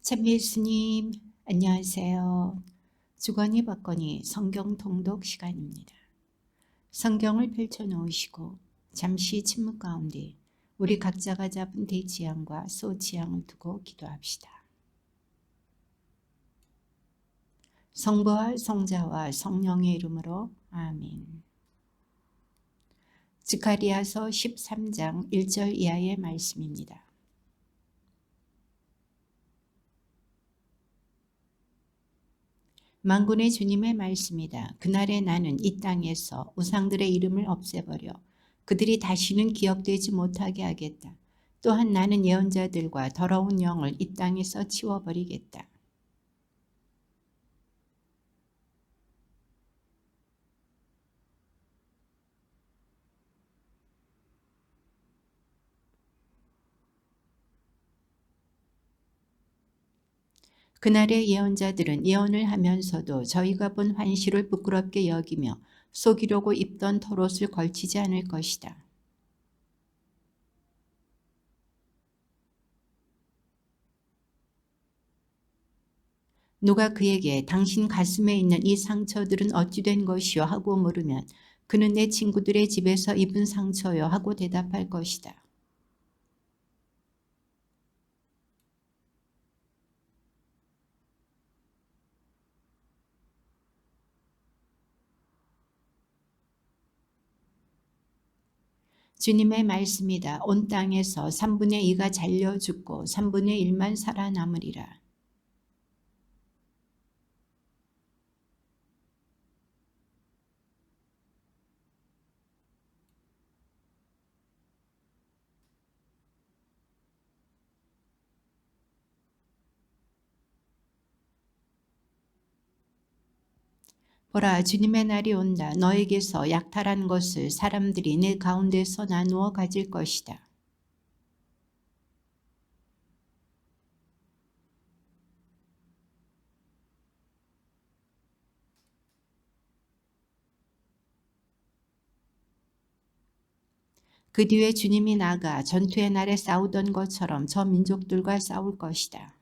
참 예수님, 안녕하세요. 주거니 받거니 성경 통독 시간입니다. 성경을 펼쳐놓으시고 잠시 침묵 가운데 우리 각자가 잡은 대지향과 소지향을 두고 기도합시다. 성부와 성자와 성령의 이름으로 아멘. 스가랴서 13장 1절 이하의 말씀입니다. 만군의 주님의 말씀이다. 그날에 나는 이 땅에서 우상들의 이름을 없애버려 그들이 다시는 기억되지 못하게 하겠다. 또한 나는 예언자들과 더러운 영을 이 땅에서 치워버리겠다. 그날의 예언자들은 예언을 하면서도 저희가 본 환시를 부끄럽게 여기며 속이려고 입던 털옷을 걸치지 않을 것이다. 누가 그에게 당신 가슴에 있는 이 상처들은 어찌 된 것이요 하고 물으면 그는 내 친구들의 집에서 입은 상처요 하고 대답할 것이다. 주님의 말씀이다. 온 땅에서 3분의 2가 잘려 죽고 3분의 1만 살아남으리라. 보라, 주님의 날이 온다. 너에게서 약탈한 것을 사람들이 내 가운데서 나누어 가질 것이다. 그 뒤에 주님이 나가 전투의 날에 싸우던 것처럼 저 민족들과 싸울 것이다.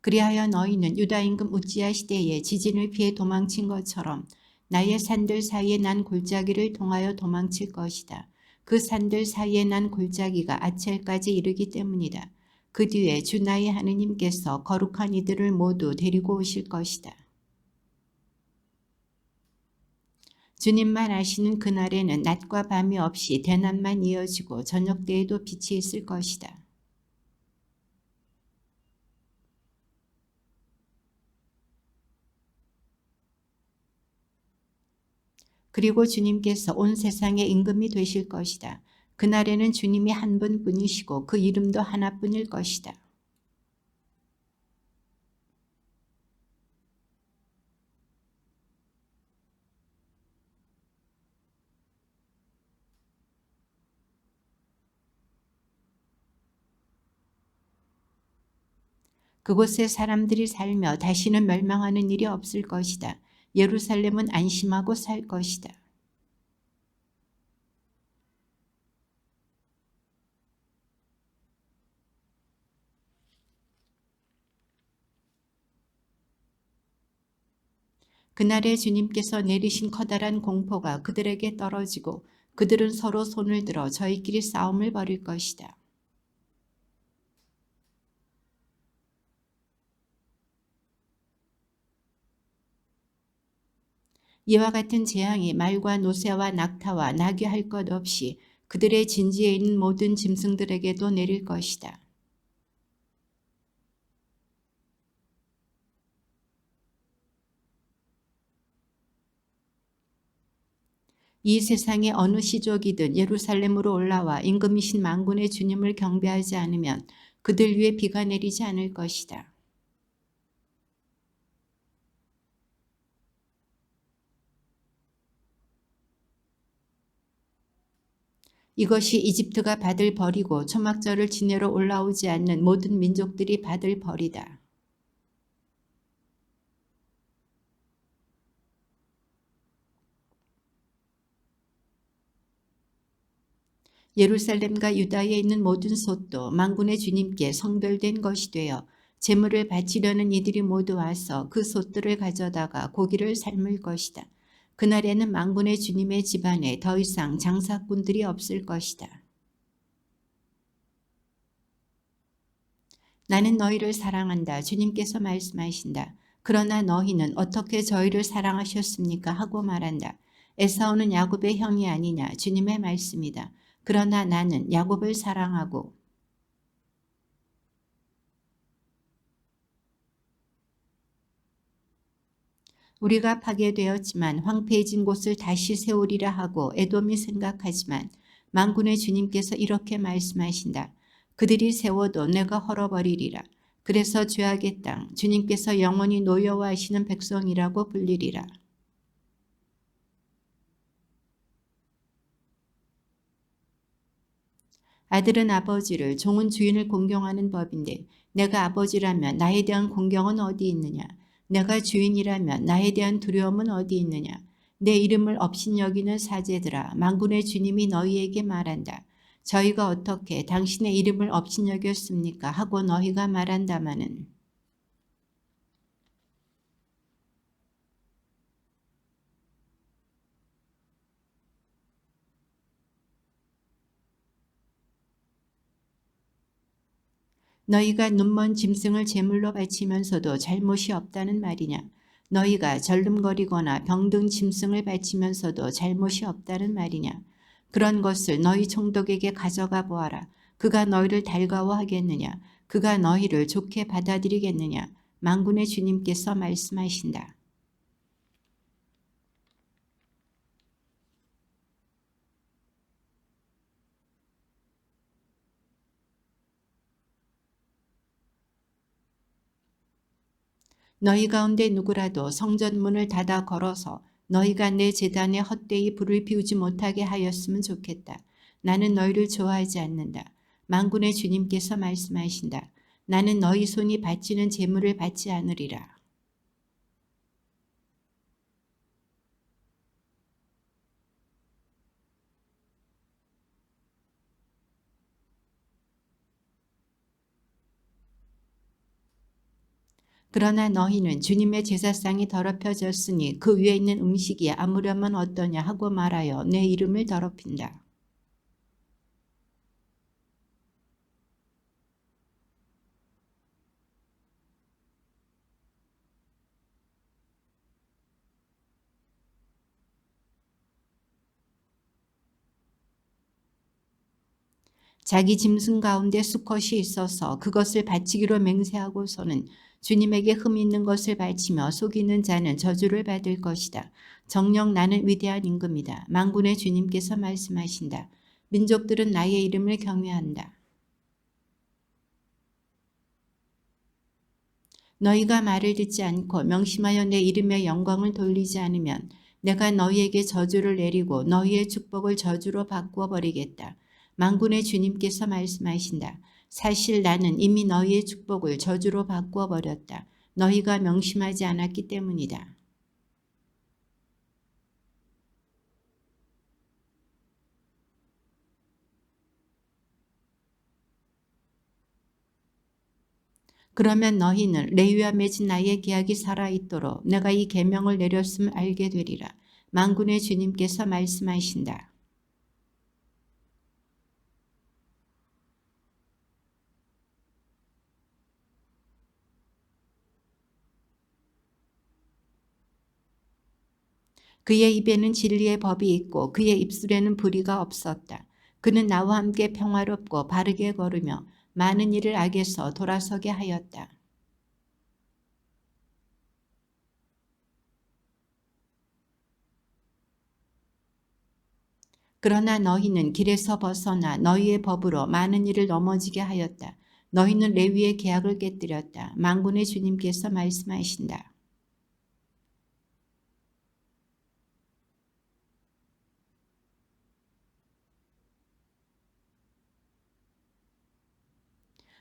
그리하여 너희는 유다 임금 우지야 시대에 지진을 피해 도망친 것처럼 나의 산들 사이에 난 골짜기를 통하여 도망칠 것이다. 그 산들 사이에 난 골짜기가 아첼까지 이르기 때문이다. 그 뒤에 주 나의 하느님께서 거룩한 이들을 모두 데리고 오실 것이다. 주님만 아시는 그날에는 낮과 밤이 없이 대낮만 이어지고 저녁 때에도 빛이 있을 것이다. 그리고 주님께서 온 세상의 임금이 되실 것이다. 그날에는 주님이 한 분뿐이시고 그 이름도 하나뿐일 것이다. 그곳에 사람들이 살며 다시는 멸망하는 일이 없을 것이다. 예루살렘은 안심하고 살 것이다. 그날에 주님께서 내리신 커다란 공포가 그들에게 떨어지고 그들은 서로 손을 들어 저희끼리 싸움을 벌일 것이다. 이와 같은 재앙이 말과 노새와 낙타와 나귀 할 것 없이 그들의 진지에 있는 모든 짐승들에게도 내릴 것이다. 이 세상의 어느 시족이든 예루살렘으로 올라와 임금이신 만군의 주님을 경배하지 않으면 그들 위에 비가 내리지 않을 것이다. 이것이 이집트가 받을 벌이고 초막절을 지내러 올라오지 않는 모든 민족들이 받을 벌이다. 예루살렘과 유다에 있는 모든 솥도 만군의 주님께 성별된 것이 되어 제물을 바치려는 이들이 모두 와서 그 솥들을 가져다가 고기를 삶을 것이다. 그날에는 만군의 주님의 집안에 더 이상 장사꾼들이 없을 것이다. 나는 너희를 사랑한다. 주님께서 말씀하신다. 그러나 너희는 어떻게 저희를 사랑하셨습니까? 하고 말한다. 에사오는 야곱의 형이 아니냐. 주님의 말씀이다. 그러나 나는 야곱을 사랑하고 우리가 파괴되었지만 황폐해진 곳을 다시 세우리라 하고 에돔이 생각하지만 만군의 주님께서 이렇게 말씀하신다. 그들이 세워도 내가 헐어버리리라. 그래서 죄악의 땅 주님께서 영원히 노여워하시는 백성이라고 불리리라. 아들은 아버지를 종은 주인을 공경하는 법인데 내가 아버지라면 나에 대한 공경은 어디 있느냐. 내가 주인이라면 나에 대한 두려움은 어디 있느냐. 내 이름을 업신여기는 사제들아 만군의 주님이 너희에게 말한다. 저희가 어떻게 당신의 이름을 업신여겼습니까? 하고 너희가 말한다마는 너희가 눈먼 짐승을 제물로 바치면서도 잘못이 없다는 말이냐. 너희가 절름거리거나 병든 짐승을 바치면서도 잘못이 없다는 말이냐. 그런 것을 너희 총독에게 가져가 보아라. 그가 너희를 달가워하겠느냐. 그가 너희를 좋게 받아들이겠느냐. 만군의 주님께서 말씀하신다. 너희 가운데 누구라도 성전문을 닫아 걸어서 너희가 내 제단에 헛되이 불을 피우지 못하게 하였으면 좋겠다. 나는 너희를 좋아하지 않는다. 만군의 주님께서 말씀하신다. 나는 너희 손이 바치는 제물을 받지 않으리라. 그러나 너희는 주님의 제사상이 더럽혀졌으니 그 위에 있는 음식이 아무려면 어떠냐 하고 말하여 내 이름을 더럽힌다. 자기 짐승 가운데 수컷이 있어서 그것을 바치기로 맹세하고서는 주님에게 흠 있는 것을 바치며 속이는 자는 저주를 받을 것이다. 정녕 나는 위대한 임금이다. 만군의 주님께서 말씀하신다. 민족들은 나의 이름을 경외한다. 너희가 말을 듣지 않고 명심하여 내 이름의 영광을 돌리지 않으면 내가 너희에게 저주를 내리고 너희의 축복을 저주로 바꾸어 버리겠다. 만군의 주님께서 말씀하신다. 사실 나는 이미 너희의 축복을 저주로 바꾸어 버렸다. 너희가 명심하지 않았기 때문이다. 그러면 너희는 레위와 맺은 나의 계약이 살아있도록 내가 이 계명을 내렸음을 알게 되리라. 만군의 주님께서 말씀하신다. 그의 입에는 진리의 법이 있고 그의 입술에는 불의가 없었다. 그는 나와 함께 평화롭고 바르게 걸으며 많은 일을 악에서 돌아서게 하였다. 그러나 너희는 길에서 벗어나 너희의 법으로 많은 일을 넘어지게 하였다. 너희는 레위의 계약을 깨뜨렸다. 만군의 주님께서 말씀하신다.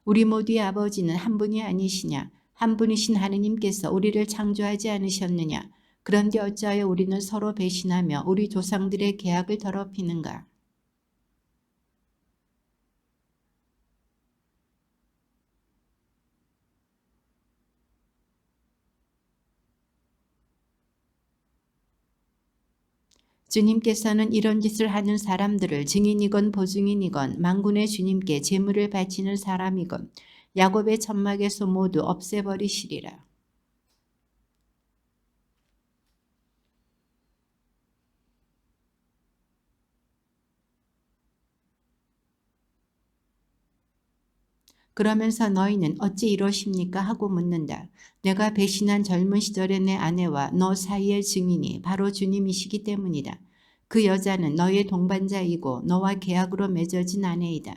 우리 모두의 아버지는 한 분이 아니시냐? 한 분이신 하느님께서 우리를 창조하지 않으셨느냐? 그런데 어찌하여 우리는 서로 배신하며 우리 조상들의 계약을 더럽히는가? 주님께서는 이런 짓을 하는 사람들을 증인이건 보증인이건 만군의 주님께 제물을 바치는 사람이건 야곱의 천막에서 모두 없애버리시리라. 그러면서 너희는 어찌 이러십니까 하고 묻는다. 내가 배신한 젊은 시절의 내 아내와 너 사이의 증인이 바로 주님이시기 때문이다. 그 여자는 너의 동반자이고 너와 계약으로 맺어진 아내이다.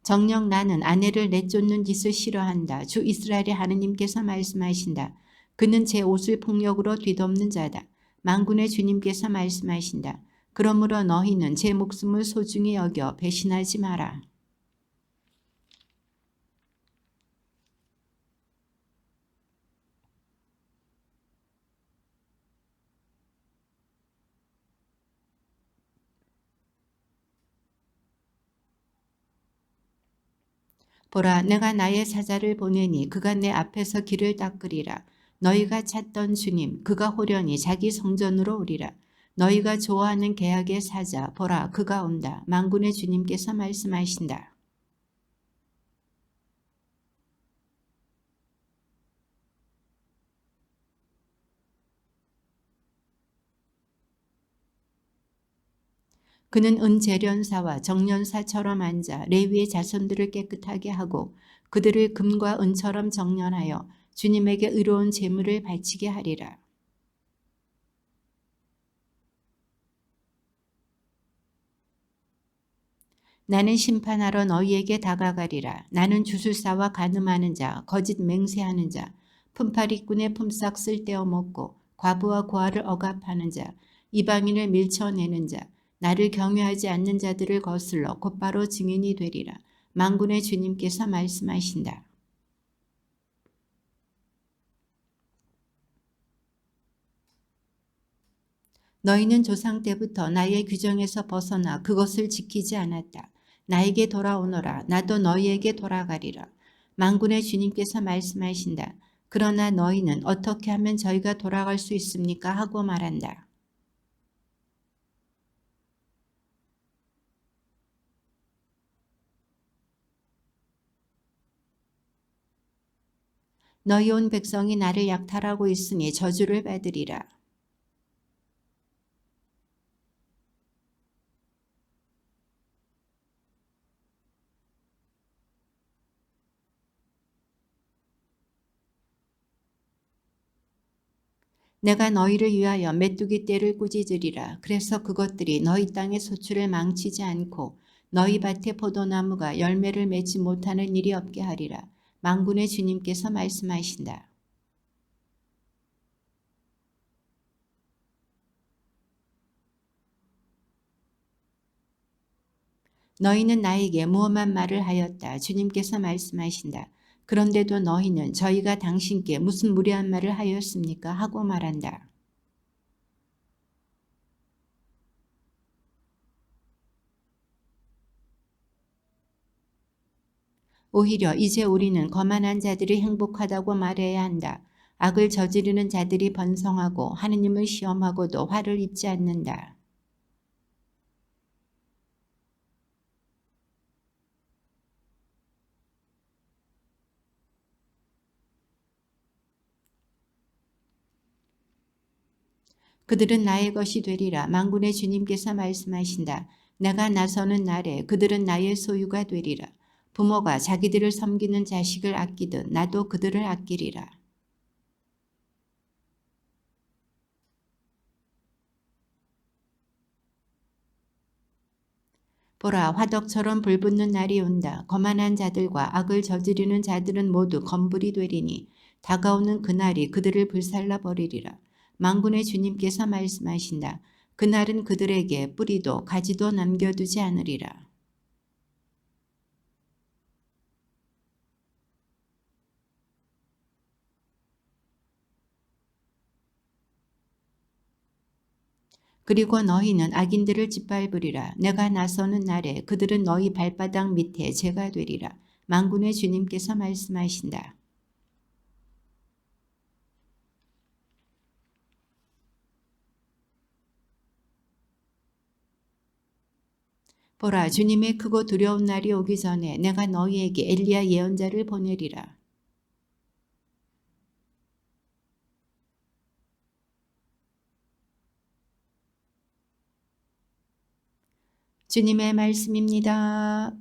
정녕 나는 아내를 내쫓는 짓을 싫어한다. 주 이스라엘의 하느님께서 말씀하신다. 그는 제 옷을 폭력으로 뒤덮는 자다. 만군의 주님께서 말씀하신다. 그러므로 너희는 제 목숨을 소중히 여겨 배신하지 마라. 보라, 내가 나의 사자를 보내니 그가 내 앞에서 길을 닦으리라. 너희가 찾던 주님, 그가 호련히 자기 성전으로 오리라. 너희가 좋아하는 계약의 사자, 보라, 그가 온다. 만군의 주님께서 말씀하신다. 그는 은재련사와 정련사처럼 앉아 레위의 자손들을 깨끗하게 하고 그들을 금과 은처럼 정련하여 주님에게 의로운 제물을 바치게 하리라. 나는 심판하러 너희에게 다가가리라. 나는 주술사와 간음하는 자, 거짓 맹세하는 자, 품팔이꾼의 품삯 쓸데어 먹고 과부와 고아를 억압하는 자, 이방인을 밀쳐내는 자, 나를 경외하지 않는 자들을 거슬러 곧바로 증인이 되리라. 만군의 주님께서 말씀하신다. 너희는 조상 때부터 나의 규정에서 벗어나 그것을 지키지 않았다. 나에게 돌아오너라. 나도 너희에게 돌아가리라. 만군의 주님께서 말씀하신다. 그러나 너희는 어떻게 하면 저희가 돌아갈 수 있습니까? 하고 말한다. 너희 온 백성이 나를 약탈하고 있으니 저주를 받으리라. 내가 너희를 위하여 메뚜기 떼를 꾸짖으리라. 그래서 그것들이 너희 땅의 소출을 망치지 않고 너희 밭의 포도나무가 열매를 맺지 못하는 일이 없게 하리라. 만군의 주님께서 말씀하신다. 너희는 나에게 무엄한 말을 하였다. 주님께서 말씀하신다. 그런데도 너희는 저희가 당신께 무슨 무례한 말을 하였습니까? 하고 말한다. 오히려 이제 우리는 거만한 자들이 행복하다고 말해야 한다. 악을 저지르는 자들이 번성하고 하느님을 시험하고도 화를 입지 않는다. 그들은 나의 것이 되리라. 만군의 주님께서 말씀하신다. 내가 나서는 날에 그들은 나의 소유가 되리라. 부모가 자기들을 섬기는 자식을 아끼듯 나도 그들을 아끼리라. 보라, 화덕처럼 불붙는 날이 온다. 거만한 자들과 악을 저지르는 자들은 모두 검불이 되리니 다가오는 그날이 그들을 불살라 버리리라. 만군의 주님께서 말씀하신다. 그날은 그들에게 뿌리도 가지도 남겨두지 않으리라. 그리고 너희는 악인들을 짓밟으리라. 내가 나서는 날에 그들은 너희 발바닥 밑에 재가 되리라. 만군의 주님께서 말씀하신다. 보라, 주님의 크고 두려운 날이 오기 전에 내가 너희에게 엘리야 예언자를 보내리라. 주님의 말씀입니다.